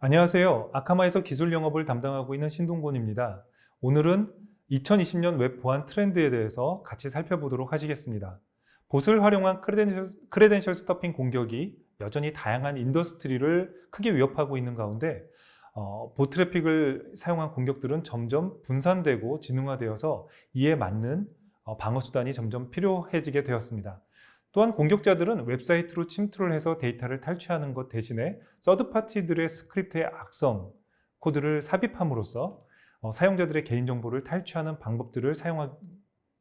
안녕하세요. 아카마에서 기술 영업을 담당하고 있는 신동곤입니다. 오늘은 2020년 웹 보안 트렌드에 대해서 같이 살펴보도록 하시겠습니다. 봇을 활용한 크레덴셜 스토핑 공격이 여전히 다양한 인더스트리를 크게 위협하고 있는 가운데 봇 트래픽을 사용한 공격들은 점점 분산되고 지능화되어서 이에 맞는 방어 수단이 점점 필요해지게 되었습니다. 또한 공격자들은 웹사이트로 침투를 해서 데이터를 탈취하는 것 대신에 서드파티들의 스크립트의 악성 코드를 삽입함으로써 사용자들의 개인정보를 탈취하는 방법들을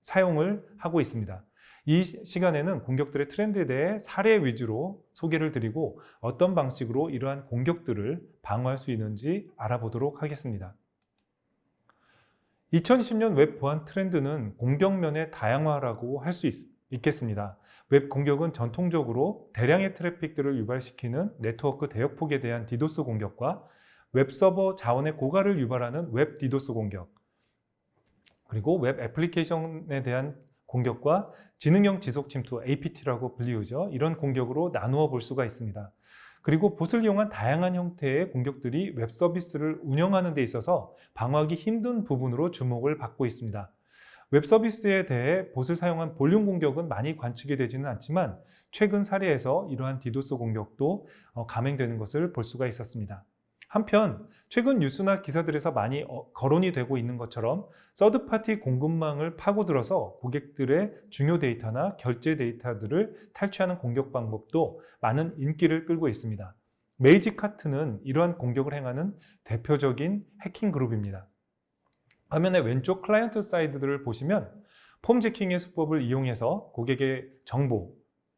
사용을 하고 있습니다. 이 시간에는 공격들의 트렌드에 대해 사례 위주로 소개를 드리고 어떤 방식으로 이러한 공격들을 방어할 수 있는지 알아보도록 하겠습니다. 2020년 웹 보안 트렌드는 공격면의 다양화라고 할 수 있겠습니다. 웹 공격은 전통적으로 대량의 트래픽들을 유발시키는 네트워크 대역폭에 대한 디도스 공격과 웹 서버 자원의 고갈을 유발하는 웹 디도스 공격, 그리고 웹 애플리케이션에 대한 공격과 지능형 지속 침투, APT라고 불리우죠. 이런 공격으로 나누어 볼 수가 있습니다. 그리고 봇을 이용한 다양한 형태의 공격들이 웹 서비스를 운영하는 데 있어서 방어하기 힘든 부분으로 주목을 받고 있습니다. 웹 서비스에 대해 봇을 사용한 볼륨 공격은 많이 관측이 되지는 않지만 최근 사례에서 이러한 디도스 공격도 감행되는 것을 볼 수가 있었습니다. 한편 최근 뉴스나 기사들에서 많이 거론이 되고 있는 것처럼 서드파티 공급망을 파고들어서 고객들의 중요 데이터나 결제 데이터들을 탈취하는 공격 방법도 많은 인기를 끌고 있습니다. 메이지카트는 이러한 공격을 행하는 대표적인 해킹 그룹입니다. 화면의 왼쪽 클라이언트 사이드를 보시면 폼제킹의 수법을 이용해서 고객의 정보,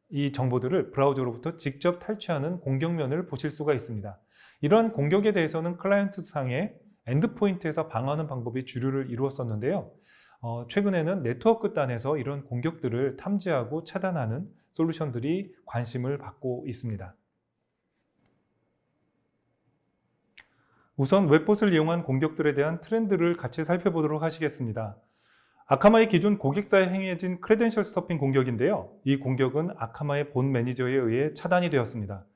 이 정보들을 브라우저로부터 직접 탈취하는 공격면을 보실 수가 있습니다. 이러한 공격에 대해서는 클라이언트 상의 엔드포인트에서 방어하는 방법이 주류를 이루었었는데요. 최근에는 네트워크 단에서 이런 공격들을 탐지하고 차단하는 솔루션들이 관심을 받고 있습니다. 우선 웹봇을 이용한 공격들에 대한 트렌드를 같이 살펴보도록 하시겠습니다. 아카마의 기존 고객사에 행해진 크레덴셜 스토핑 공격인데요. 이 공격은 아카마의 본 매니저에 의해 차단이 되었습니다.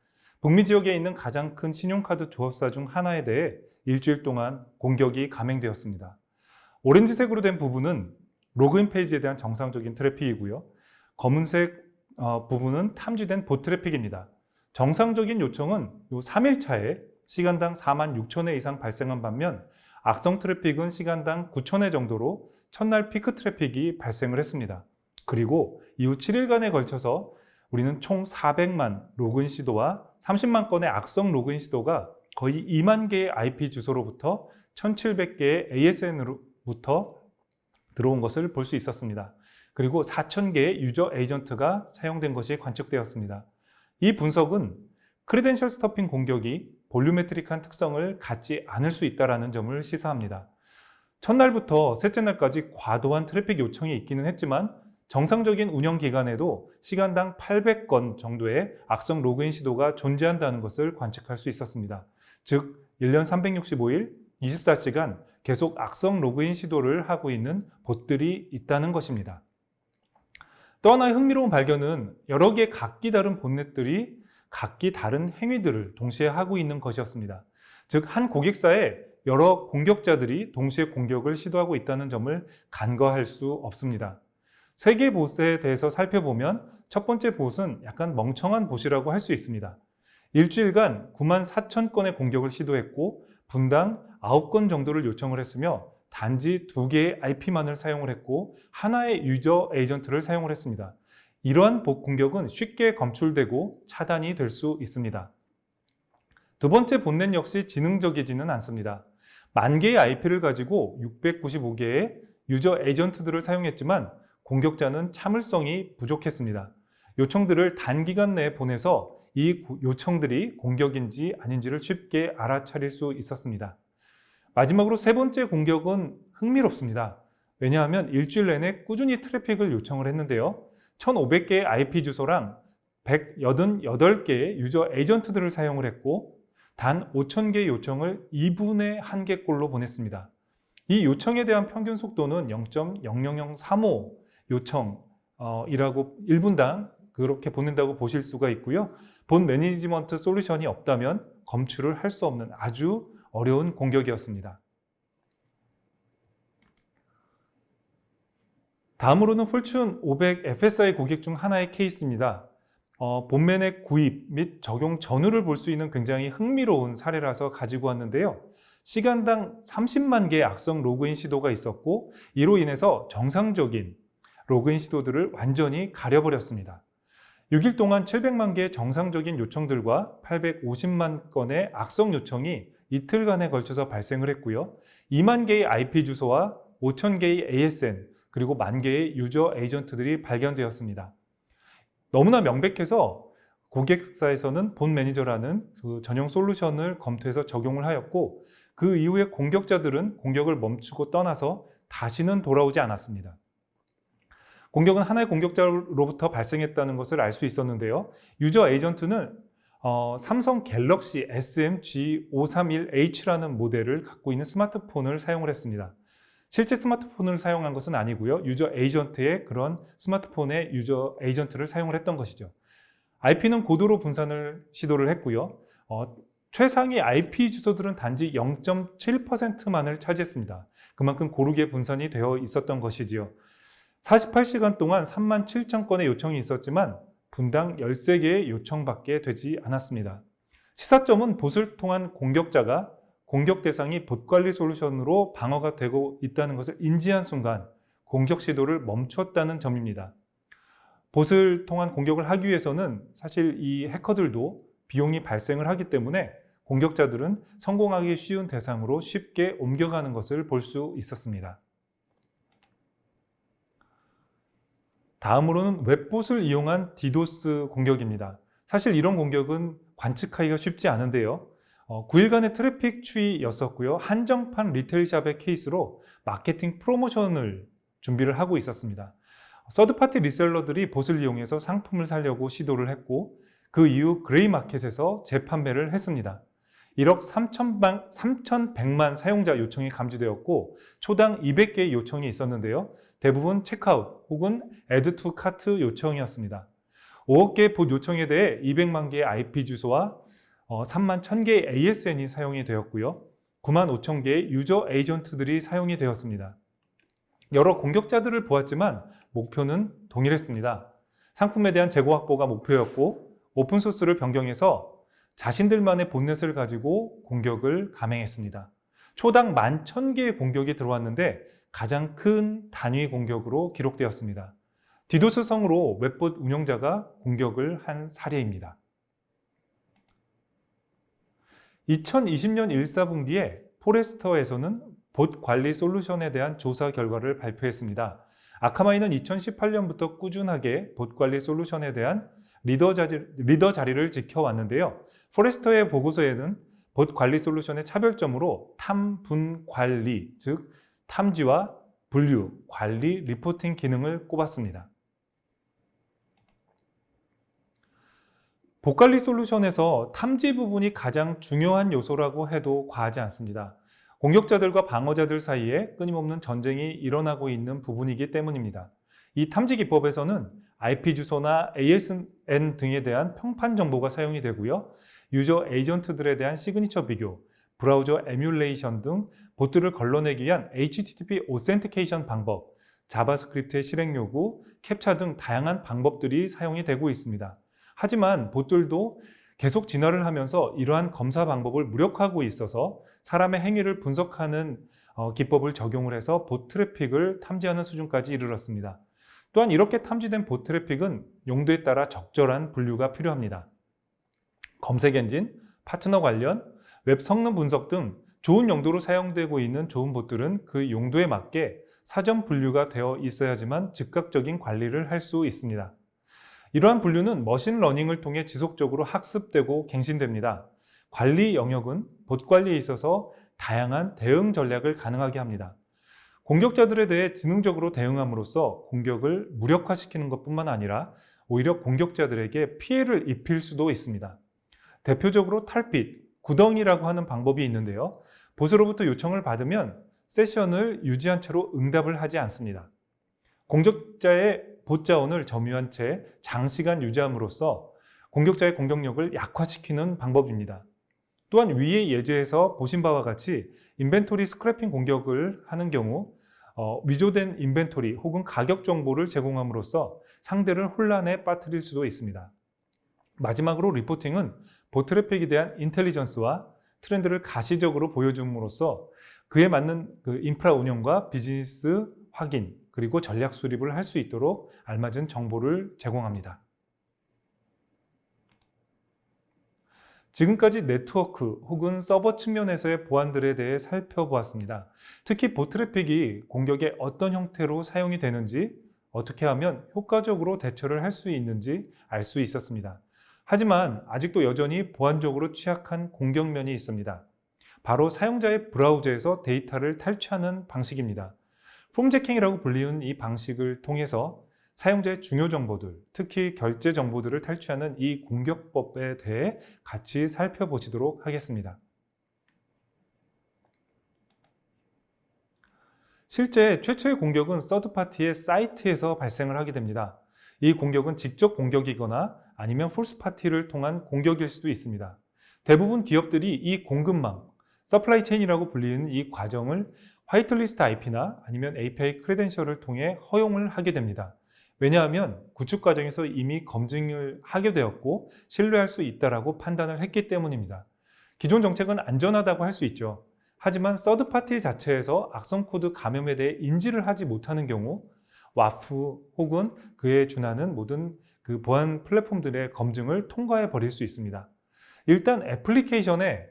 북미 지역에 있는 가장 큰 신용카드 조합사 중 하나에 대해 일주일 동안 공격이 감행되었습니다. 오렌지색으로 된 부분은 로그인 페이지에 대한 정상적인 트래픽이고요. 검은색 부분은 탐지된 봇 트래픽입니다. 정상적인 요청은 3일차에 시간당 46,000회 이상 발생한 반면 악성 트래픽은 시간당 9,000회 정도로 첫날 피크 트래픽이 발생을 했습니다. 그리고 이후 7일간에 걸쳐서 우리는 총 400만 로그인 시도와 30만 건의 악성 로그인 시도가 거의 2만 개의 IP 주소로부터 1,700개의 ASN으로부터 들어온 것을 볼 수 있었습니다. 그리고 4,000개의 유저 에이전트가 사용된 것이 관측되었습니다. 이 분석은 크레덴셜 스토핑 공격이 볼루메트릭한 특성을 갖지 않을 수 있다는 점을 시사합니다. 첫날부터 셋째 날까지 과도한 트래픽 요청이 있기는 했지만 정상적인 운영 기간에도 시간당 800건 정도의 악성 로그인 시도가 존재한다는 것을 관측할 수 있었습니다. 즉 1년 365일 24시간 계속 악성 로그인 시도를 하고 있는 봇들이 있다는 것입니다. 또 하나의 흥미로운 발견은 여러 개의 각기 다른 봇넷들이 각기 다른 행위들을 동시에 하고 있는 것이었습니다. 즉, 한 고객사에 여러 공격자들이 동시에 공격을 시도하고 있다는 점을 간과할 수 없습니다. 세 개의 봇에 대해서 살펴보면 첫 번째 봇은 약간 멍청한 봇이라고 할 수 있습니다. 일주일간 94,000건의 공격을 시도했고 분당 9건 정도를 요청을 했으며 단지 2개의 IP만을 사용을 했고 하나의 유저 에이전트를 사용을 했습니다. 이러한 봇 공격은 쉽게 검출되고 차단이 될 수 있습니다. 두 번째 봇넷 역시 지능적이지는 않습니다. 10,000개의 IP를 가지고 695개의 유저 에이전트들을 사용했지만 공격자는 참을성이 부족했습니다. 요청들을 단기간 내에 보내서 이 요청들이 공격인지 아닌지를 쉽게 알아차릴 수 있었습니다. 마지막으로 세 번째 공격은 흥미롭습니다. 왜냐하면 일주일 내내 꾸준히 트래픽을 요청을 했는데요. 1,500개의 IP 주소랑 188개의 유저 에이전트들을 사용을 했고 단 5,000개의 요청을 2분의 1개꼴로 보냈습니다. 이 요청에 대한 평균 속도는 0.00035 요청이라고 1분당 그렇게 보낸다고 보실 수가 있고요. 본 매니지먼트 솔루션이 없다면 검출을 할 수 없는 아주 어려운 공격이었습니다. 다음으로는 폴춘 500 FSI 고객 중 하나의 케이스입니다. 본맨의 구입 및 적용 전후를 볼 수 있는 굉장히 흥미로운 사례라서 가지고 왔는데요. 시간당 30만 개의 악성 로그인 시도가 있었고 이로 인해서 정상적인 로그인 시도들을 완전히 가려버렸습니다. 6일 동안 700만 개의 정상적인 요청들과 850만 건의 악성 요청이 이틀간에 걸쳐서 발생을 했고요. 2만 개의 IP 주소와 5천 개의 ASN 그리고 1만 개의 유저 에이전트들이 발견되었습니다. 너무나 명백해서 고객사에서는 본 매니저라는 그 전용 솔루션을 검토해서 적용을 하였고 그 이후에 공격자들은 공격을 멈추고 떠나서 다시는 돌아오지 않았습니다. 공격은 하나의 공격자로부터 발생했다는 것을 알 수 있었는데요. 유저 에이전트는 삼성 갤럭시 SM-G531H라는 모델을 갖고 있는 스마트폰을 사용을 했습니다. 실제 스마트폰을 사용한 것은 아니고요. 유저 에이전트의 그런 스마트폰의 유저 에이전트를 사용을 했던 것이죠. IP는 고도로 분산을 시도를 했고요. 최상위 IP 주소들은 단지 0.7%만을 차지했습니다. 그만큼 고르게 분산이 되어 있었던 것이지요. 48시간 동안 37,000건의 요청이 있었지만 분당 13개의 요청밖에 되지 않았습니다. 시사점은 봇을 통한 공격자가 공격 대상이 봇 관리 솔루션으로 방어가 되고 있다는 것을 인지한 순간 공격 시도를 멈췄다는 점입니다. 봇을 통한 공격을 하기 위해서는 사실 이 해커들도 비용이 발생을 하기 때문에 공격자들은 성공하기 쉬운 대상으로 쉽게 옮겨가는 것을 볼 수 있었습니다. 다음으로는 웹봇을 이용한 디도스 공격입니다. 사실 이런 공격은 관측하기가 쉽지 않은데요. 9일간의 트래픽 추이였었고요. 한정판 리테일샵의 케이스로 마케팅 프로모션을 준비를 하고 있었습니다. 서드파티 리셀러들이 봇을 이용해서 상품을 사려고 시도를 했고 그 이후 그레이 마켓에서 재판매를 했습니다. 1억 3,100만 사용자 요청이 감지되었고 초당 200개의 요청이 있었는데요. 대부분 체크아웃 혹은 add to cart 요청이었습니다. 5억 개의 봇 요청에 대해 200만 개의 IP 주소와 3만 1,000개의 ASN이 사용이 되었고요. 9만 5천 개의 유저 에이전트들이 사용이 되었습니다. 여러 공격자들을 보았지만 목표는 동일했습니다. 상품에 대한 재고 확보가 목표였고 오픈소스를 변경해서 자신들만의 본넷을 가지고 공격을 감행했습니다. 초당 11,000개의 공격이 들어왔는데 가장 큰 단위 공격으로 기록되었습니다. 디도스성으로 웹봇 운영자가 공격을 한 사례입니다. 2020년 1사분기에 포레스터에서는 봇 관리 솔루션에 대한 조사 결과를 발표했습니다. 아카마이는 2018년부터 꾸준하게 봇 관리 솔루션에 대한 리더 자리를 지켜왔는데요. 포레스터의 보고서에는 봇 관리 솔루션의 차별점으로 탐, 분, 관리, 즉 탐지와 분류, 관리, 리포팅 기능을 꼽았습니다. 봇 관리 솔루션에서 탐지 부분이 가장 중요한 요소라고 해도 과하지 않습니다. 공격자들과 방어자들 사이에 끊임없는 전쟁이 일어나고 있는 부분이기 때문입니다. 이 탐지 기법에서는 IP 주소나 ASN 등에 대한 평판 정보가 사용이 되고요. 유저 에이전트들에 대한 시그니처 비교, 브라우저 에뮬레이션 등 봇들을 걸러내기 위한 HTTP 오센티케이션 방법, 자바스크립트의 실행 요구, 캡차 등 다양한 방법들이 사용이 되고 있습니다. 하지만 봇들도 계속 진화를 하면서 이러한 검사 방법을 무력화하고 있어서 사람의 행위를 분석하는 기법을 적용을 해서 봇 트래픽을 탐지하는 수준까지 이르렀습니다. 또한 이렇게 탐지된 봇 트래픽은 용도에 따라 적절한 분류가 필요합니다. 검색 엔진, 파트너 관련, 웹 성능 분석 등 좋은 용도로 사용되고 있는 좋은 봇들은 그 용도에 맞게 사전 분류가 되어 있어야지만 즉각적인 관리를 할 수 있습니다. 이러한 분류는 머신러닝을 통해 지속적으로 학습되고 갱신됩니다. 관리 영역은 봇 관리에 있어서 다양한 대응 전략을 가능하게 합니다. 공격자들에 대해 지능적으로 대응함으로써 공격을 무력화시키는 것뿐만 아니라 오히려 공격자들에게 피해를 입힐 수도 있습니다. 대표적으로 탈핏, 구덩이라고 하는 방법이 있는데요. 봇으로부터 요청을 받으면 세션을 유지한 채로 응답을 하지 않습니다. 공격자의 봇 자원을 점유한 채 장시간 유지함으로써 공격자의 공격력을 약화시키는 방법입니다. 또한 위의 예제에서 보신 바와 같이 인벤토리 스크래핑 공격을 하는 경우 위조된 인벤토리 혹은 가격 정보를 제공함으로써 상대를 혼란에 빠뜨릴 수도 있습니다. 마지막으로 리포팅은 보트래픽에 대한 인텔리전스와 트렌드를 가시적으로 보여줌으로써 그에 맞는 인프라 운영과 비즈니스 확인 그리고 전략 수립을 할 수 있도록 알맞은 정보를 제공합니다. 지금까지 네트워크 혹은 서버 측면에서의 보안들에 대해 살펴보았습니다. 특히 보트래픽이 공격에 어떤 형태로 사용이 되는지, 어떻게 하면 효과적으로 대처를 할 수 있는지 알 수 있었습니다. 하지만 아직도 여전히 보안적으로 취약한 공격면이 있습니다. 바로 사용자의 브라우저에서 데이터를 탈취하는 방식입니다. 폼제킹이라고 불리는 이 방식을 통해서 사용자의 중요 정보들, 특히 결제 정보들을 탈취하는 이 공격법에 대해 같이 살펴보시도록 하겠습니다. 실제 최초의 공격은 서드파티의 사이트에서 발생을 하게 됩니다. 이 공격은 직접 공격이거나 아니면 폴스파티를 통한 공격일 수도 있습니다. 대부분 기업들이 이 공급망, 서플라이 체인이라고 불리는 이 과정을 화이트리스트 IP나 아니면 API 크레덴셜을 통해 허용을 하게 됩니다. 왜냐하면 구축 과정에서 이미 검증을 하게 되었고 신뢰할 수 있다고 판단을 했기 때문입니다. 기존 정책은 안전하다고 할 수 있죠. 하지만 서드파티 자체에서 악성 코드 감염에 대해 인지를 하지 못하는 경우 와프 혹은 그에 준하는 모든 그 보안 플랫폼들의 검증을 통과해 버릴 수 있습니다. 일단 애플리케이션에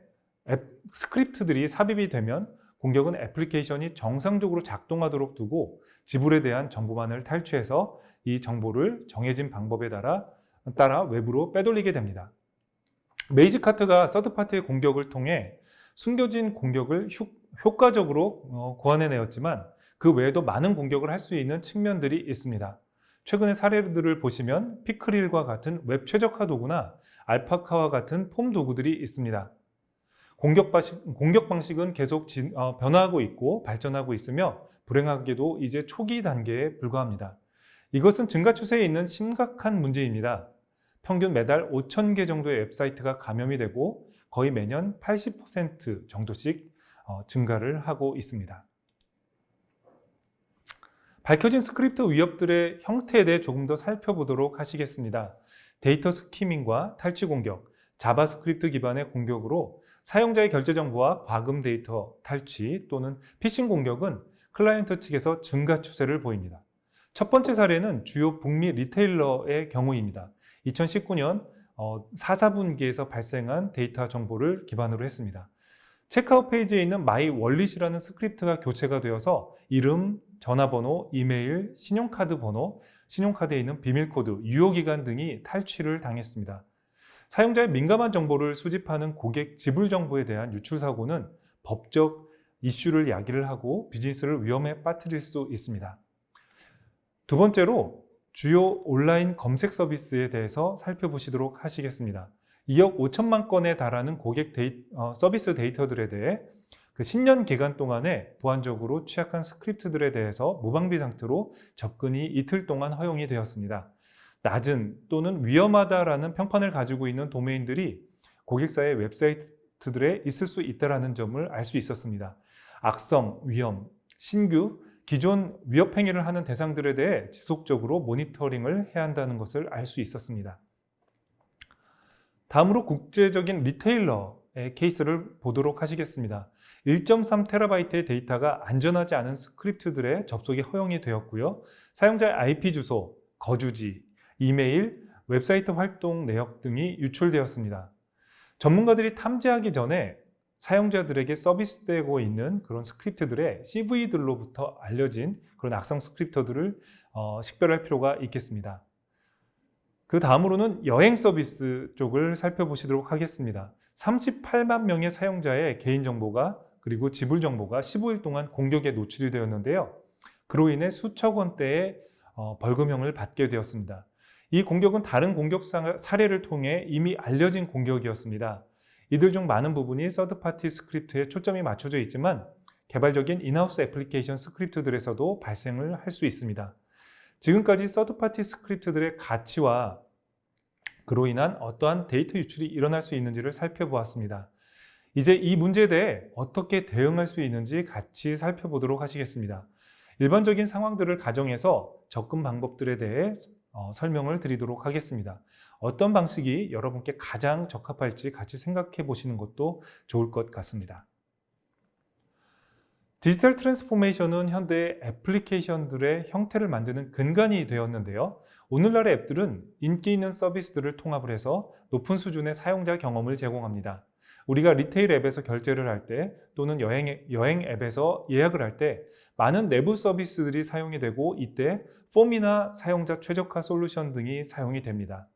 스크립트들이 삽입이 되면 공격은 애플리케이션이 정상적으로 작동하도록 두고 지불에 대한 정보만을 탈취해서 이 정보를 정해진 방법에 따라 외부로 빼돌리게 됩니다. 메이지카트가 서드파티의 공격을 통해 숨겨진 공격을 효과적으로 고안해내었지만 그 외에도 많은 공격을 할 수 있는 측면들이 있습니다. 최근의 사례들을 보시면 피크릴과 같은 웹 최적화 도구나 알파카와 같은 폼 도구들이 있습니다. 공격 방식은 계속 변화하고 있고 발전하고 있으며 불행하게도 이제 초기 단계에 불과합니다. 이것은 증가 추세에 있는 심각한 문제입니다. 평균 매달 5,000개 정도의 웹사이트가 감염이 되고 거의 매년 80% 정도씩 증가를 하고 있습니다. 밝혀진 스크립트 위협들의 형태에 대해 조금 더 살펴보도록 하시겠습니다. 데이터 스키밍과 탈취 공격, 자바스크립트 기반의 공격으로 사용자의 결제 정보와 과금 데이터 탈취 또는 피싱 공격은 클라이언트 측에서 증가 추세를 보입니다. 첫 번째 사례는 주요 북미 리테일러의 경우입니다. 2019년 4, 4분기에서 발생한 데이터 정보를 기반으로 했습니다. 체크아웃 페이지에 있는 마이 월릿이라는 스크립트가 교체가 되어서 이름, 전화번호, 이메일, 신용카드 번호, 신용카드에 있는 비밀코드, 유효기간 등이 탈취를 당했습니다. 사용자의 민감한 정보를 수집하는 고객 지불 정보에 대한 유출 사고는 법적 이슈를 야기를 하고 비즈니스를 위험에 빠뜨릴 수 있습니다. 두 번째로 주요 온라인 검색 서비스에 대해서 살펴보시도록 하시겠습니다. 2억 5천만 건에 달하는 고객 서비스 데이터들에 대해 그 신년 기간 동안에 보안적으로 취약한 스크립트들에 대해서 무방비 상태로 접근이 이틀 동안 허용이 되었습니다. 낮은 또는 위험하다라는 평판을 가지고 있는 도메인들이 고객사의 웹사이트들에 있을 수 있다는 점을 알 수 있었습니다. 악성, 위험, 신규, 기존 위협 행위를 하는 대상들에 대해 지속적으로 모니터링을 해야 한다는 것을 알 수 있었습니다. 다음으로 국제적인 리테일러의 케이스를 보도록 하시겠습니다. 1.3TB의 데이터가 안전하지 않은 스크립트들의 접속이 허용이 되었고요. 사용자의 IP 주소, 거주지, 이메일, 웹사이트 활동 내역 등이 유출되었습니다. 전문가들이 탐지하기 전에 사용자들에게 서비스되고 있는 그런 스크립트들의 CV들로부터 알려진 그런 악성 스크립터들을 식별할 필요가 있겠습니다. 그 다음으로는 여행 서비스 쪽을 살펴보시도록 하겠습니다. 38만 명의 사용자의 개인정보가 그리고 지불 정보가 15일 동안 공격에 노출이 되었는데요. 그로 인해 수천 원대의 벌금형을 받게 되었습니다. 이 공격은 다른 공격 사례를 통해 이미 알려진 공격이었습니다. 이들 중 많은 부분이 서드파티 스크립트에 초점이 맞춰져 있지만 개발적인 인하우스 애플리케이션 스크립트들에서도 발생을 할 수 있습니다. 지금까지 서드파티 스크립트들의 가치와 그로 인한 어떠한 데이터 유출이 일어날 수 있는지를 살펴보았습니다. 이제 이 문제에 대해 어떻게 대응할 수 있는지 같이 살펴보도록 하시겠습니다. 일반적인 상황들을 가정해서 접근 방법들에 대해 설명을 드리도록 하겠습니다. 어떤 방식이 여러분께 가장 적합할지 같이 생각해 보시는 것도 좋을 것 같습니다. 디지털 트랜스포메이션은 현대의 애플리케이션들의 형태를 만드는 근간이 되었는데요. 오늘날의 앱들은 인기 있는 서비스들을 통합을 해서 높은 수준의 사용자 경험을 제공합니다. 우리가 리테일 앱에서 결제를 할 때 또는 여행 앱에서 예약을 할 때 많은 내부 서비스들이 사용이 되고 이때 폼이나 사용자 최적화 솔루션 등이 사용이 됩니다.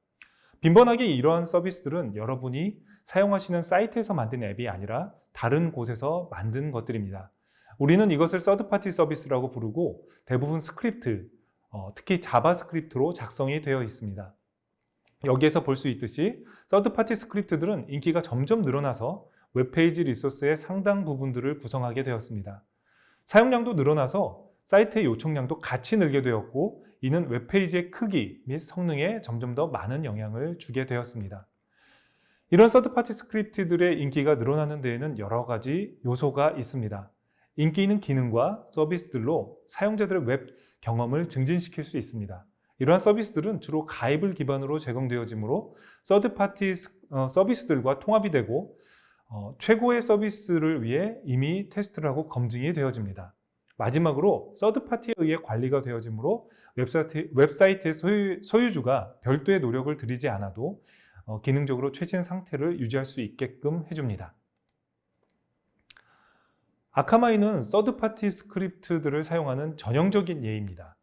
빈번하게 이러한 서비스들은 여러분이 사용하시는 사이트에서 만든 앱이 아니라 다른 곳에서 만든 것들입니다. 우리는 이것을 서드파티 서비스라고 부르고 대부분 스크립트, 특히 자바스크립트로 작성이 되어 있습니다. 여기에서 볼 수 있듯이 서드파티 스크립트들은 인기가 점점 늘어나서 웹페이지 리소스의 상당 부분들을 구성하게 되었습니다. 사용량도 늘어나서 사이트의 요청량도 같이 늘게 되었고 이는 웹페이지의 크기 및 성능에 점점 더 많은 영향을 주게 되었습니다. 이런 서드파티 스크립트들의 인기가 늘어나는 데에는 여러 가지 요소가 있습니다. 인기 있는 기능과 서비스들로 사용자들의 웹 경험을 증진시킬 수 있습니다. 이러한 서비스들은 주로 가입을 기반으로 제공되어지므로 서드파티 서비스들과 통합이 되고 최고의 서비스를 위해 이미 테스트를 하고 검증이 되어집니다. 마지막으로 서드파티에 의해 관리가 되어지므로 웹사이트의 소유주가 별도의 노력을 들이지 않아도 기능적으로 최신 상태를 유지할 수 있게끔 해줍니다. 아카마이는 서드파티 스크립트들을 사용하는 전형적인 예입니다.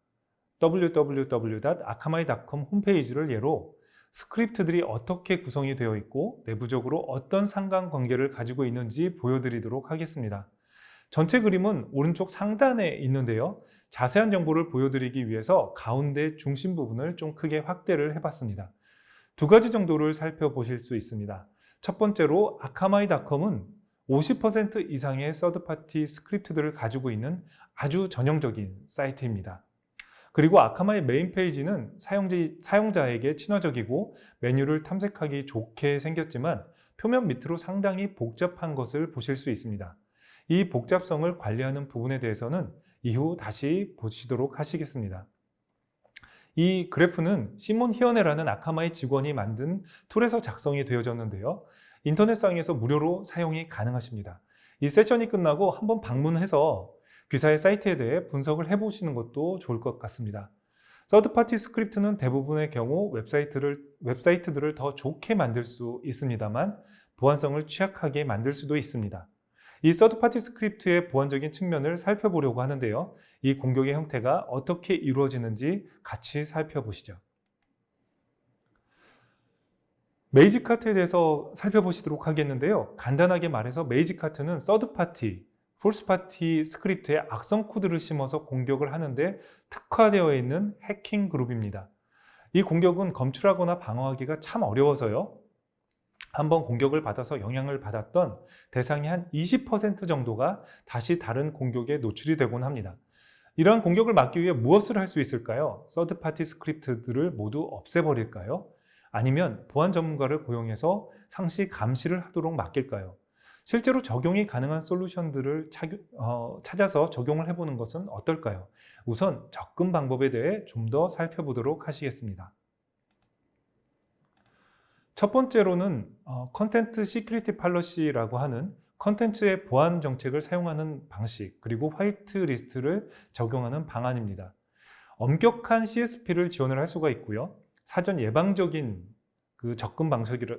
www.akamai.com 홈페이지를 예로 스크립트들이 어떻게 구성이 되어 있고 내부적으로 어떤 상관관계를 가지고 있는지 보여드리도록 하겠습니다. 전체 그림은 오른쪽 상단에 있는데요. 자세한 정보를 보여드리기 위해서 가운데 중심 부분을 좀 크게 확대를 해봤습니다. 두 가지 정도를 살펴보실 수 있습니다. 첫 번째로 akamai.com은 50% 이상의 서드파티 스크립트들을 가지고 있는 아주 전형적인 사이트입니다. 그리고 아카마이 메인 페이지는 사용자에게 친화적이고 메뉴를 탐색하기 좋게 생겼지만 표면 밑으로 상당히 복잡한 것을 보실 수 있습니다. 이 복잡성을 관리하는 부분에 대해서는 이후 다시 보시도록 하시겠습니다. 이 그래프는 시몬 히어네라는 아카마이 직원이 만든 툴에서 작성이 되어졌는데요. 인터넷상에서 무료로 사용이 가능하십니다. 이 세션이 끝나고 한번 방문해서 귀사의 사이트에 대해 분석을 해보시는 것도 좋을 것 같습니다. 서드파티 스크립트는 대부분의 경우 웹사이트들을 더 좋게 만들 수 있습니다만 보안성을 취약하게 만들 수도 있습니다. 이 서드파티 스크립트의 보안적인 측면을 살펴보려고 하는데요. 이 공격의 형태가 어떻게 이루어지는지 같이 살펴보시죠. 메이지카트에 대해서 살펴보시도록 하겠는데요. 간단하게 말해서 메이지카트는 서드파티, 폴스파티 스크립트에 악성 코드를 심어서 공격을 하는데 특화되어 있는 해킹 그룹입니다. 이 공격은 검출하거나 방어하기가 참 어려워서요. 한번 공격을 받아서 영향을 받았던 대상의 한 20% 정도가 다시 다른 공격에 노출이 되곤 합니다. 이러한 공격을 막기 위해 무엇을 할 수 있을까요? 서드파티 스크립트들을 모두 없애버릴까요? 아니면 보안 전문가를 고용해서 상시 감시를 하도록 맡길까요? 실제로 적용이 가능한 솔루션들을 찾아서 적용을 해보는 것은 어떨까요? 우선 접근 방법에 대해 좀 더 살펴보도록 하시겠습니다. 첫 번째로는 컨텐트 시큐리티 팔러시라고 하는 컨텐츠의 보안 정책을 사용하는 방식, 그리고 화이트 리스트를 적용하는 방안입니다. 엄격한 CSP를 지원을 할 수가 있고요. 사전 예방적인 그 접근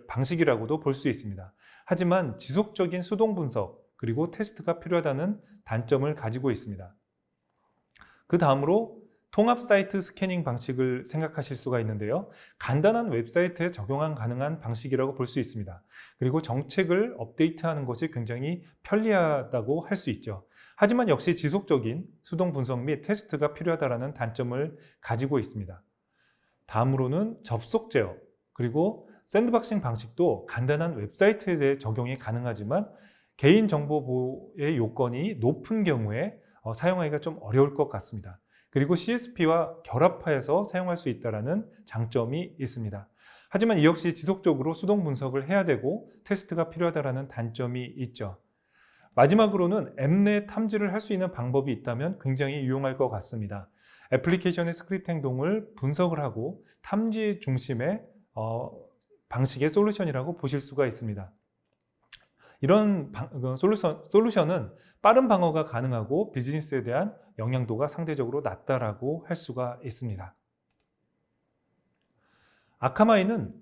방식이라고도 볼 수 있습니다. 하지만 지속적인 수동 분석 그리고 테스트가 필요하다는 단점을 가지고 있습니다. 그 다음으로 통합 사이트 스캐닝 방식을 생각하실 수가 있는데요. 간단한 웹사이트에 적용 가능한 방식이라고 볼 수 있습니다. 그리고 정책을 업데이트하는 것이 굉장히 편리하다고 할 수 있죠. 하지만 역시 지속적인 수동 분석 및 테스트가 필요하다는 단점을 가지고 있습니다. 다음으로는 접속 제어, 그리고 샌드박싱 방식도 간단한 웹사이트에 대해 적용이 가능하지만 개인정보 보호의 요건이 높은 경우에 사용하기가 좀 어려울 것 같습니다. 그리고 CSP와 결합하여서 사용할 수 있다는 장점이 있습니다. 하지만 이 역시 지속적으로 수동 분석을 해야 되고 테스트가 필요하다는 단점이 있죠. 마지막으로는 앱 내 탐지를 할 수 있는 방법이 있다면 굉장히 유용할 것 같습니다. 애플리케이션의 스크립트 행동을 분석을 하고 탐지 중심의 방식의 솔루션이라고 보실 수가 있습니다. 이런 솔루션은 빠른 방어가 가능하고 비즈니스에 대한 영향도가 상대적으로 낮다라고 할 수가 있습니다. 아카마이는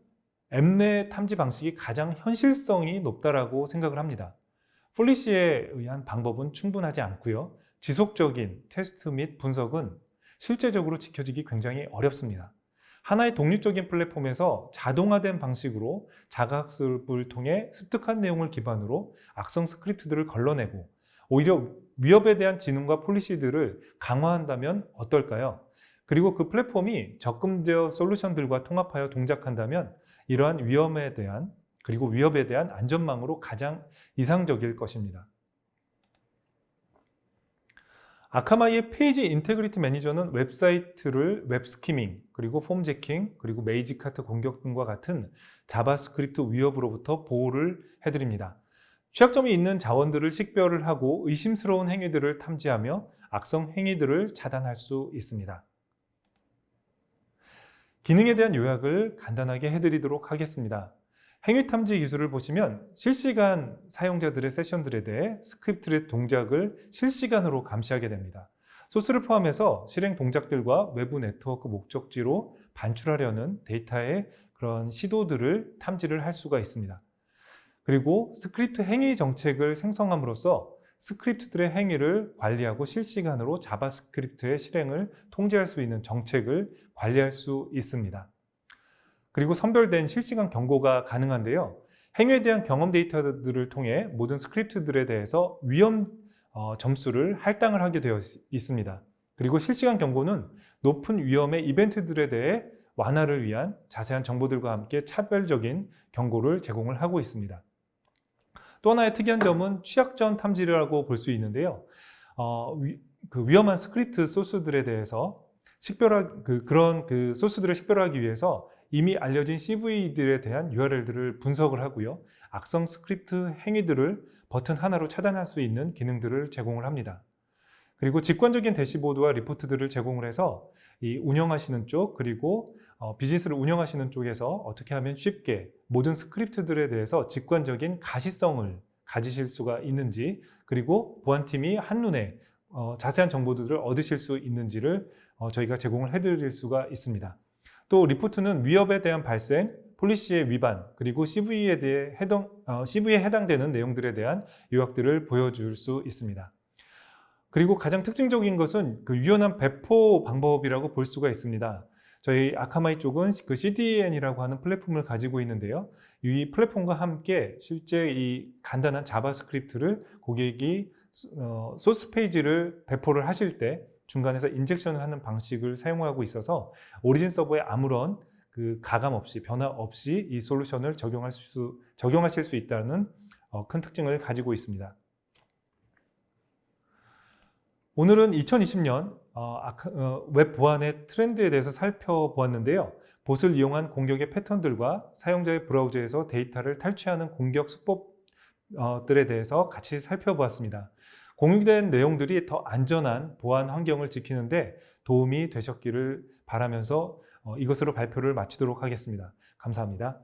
앱 내 탐지 방식이 가장 현실성이 높다라고 생각을 합니다. 폴리시에 의한 방법은 충분하지 않고요. 지속적인 테스트 및 분석은 실제적으로 지켜지기 굉장히 어렵습니다. 하나의 독립적인 플랫폼에서 자동화된 방식으로 자가학습을 통해 습득한 내용을 기반으로 악성 스크립트들을 걸러내고 오히려 위협에 대한 지능과 폴리시들을 강화한다면 어떨까요? 그리고 그 플랫폼이 적금제어 솔루션들과 통합하여 동작한다면 이러한 위험에 대한 그리고 위협에 대한 안전망으로 가장 이상적일 것입니다. 아카마이의 페이지 인테그리티 매니저는 웹사이트를 웹스키밍, 그리고 폼제킹, 그리고 메이지카트 공격 등과 같은 자바스크립트 위협으로부터 보호를 해드립니다. 취약점이 있는 자원들을 식별을 하고 의심스러운 행위들을 탐지하며 악성 행위들을 차단할 수 있습니다. 기능에 대한 요약을 간단하게 해드리도록 하겠습니다. 행위 탐지 기술을 보시면 실시간 사용자들의 세션들에 대해 스크립트의 동작을 실시간으로 감시하게 됩니다. 소스를 포함해서 실행 동작들과 외부 네트워크 목적지로 반출하려는 데이터의 그런 시도들을 탐지를 할 수가 있습니다. 그리고 스크립트 행위 정책을 생성함으로써 스크립트들의 행위를 관리하고 실시간으로 자바스크립트의 실행을 통제할 수 있는 정책을 관리할 수 있습니다. 그리고 선별된 실시간 경고가 가능한데요. 행위에 대한 경험 데이터들을 통해 모든 스크립트들에 대해서 위험 점수를 할당을 하게 되어 있습니다. 그리고 실시간 경고는 높은 위험의 이벤트들에 대해 완화를 위한 자세한 정보들과 함께 차별적인 경고를 제공을 하고 있습니다. 또 하나의 특이한 점은 취약점 탐지라고 볼 수 있는데요. 위험한 스크립트 소스들에 대해서 그런 소스들을 식별하기 위해서 이미 알려진 CV들에 대한 URL들을 분석을 하고요. 악성 스크립트 행위들을 버튼 하나로 차단할 수 있는 기능들을 제공을 합니다. 그리고 직관적인 대시보드와 리포트들을 제공을 해서 이 운영하시는 쪽 그리고 비즈니스를 운영하시는 쪽에서 어떻게 하면 쉽게 모든 스크립트들에 대해서 직관적인 가시성을 가지실 수가 있는지 그리고 보안팀이 한눈에 자세한 정보들을 얻으실 수 있는지를 저희가 제공을 해드릴 수가 있습니다. 또 리포트는 위협에 대한 발생, 폴리시의 위반, 그리고 CV에 해당되는 내용들에 대한 요약들을 보여줄 수 있습니다. 그리고 가장 특징적인 것은 그 유연한 배포 방법이라고 볼 수가 있습니다. 저희 아카마이 쪽은 그 CDN이라고 하는 플랫폼을 가지고 있는데요. 이 플랫폼과 함께 실제 이 간단한 자바스크립트를 고객이 소스 페이지를 배포를 하실 때 중간에서 인젝션을 하는 방식을 사용하고 있어서 오리진 서버에 아무런 그 가감 없이 변화 없이 이 솔루션을 적용하실 수 있다는 큰 특징을 가지고 있습니다. 오늘은 2020년 웹 보안의 트렌드에 대해서 살펴보았는데요. 봇을 이용한 공격의 패턴들과 사용자의 브라우저에서 데이터를 탈취하는 공격 수법들에 대해서 같이 살펴보았습니다. 공유된 내용들이 더 안전한 보안 환경을 지키는데 도움이 되셨기를 바라면서 이것으로 발표를 마치도록 하겠습니다. 감사합니다.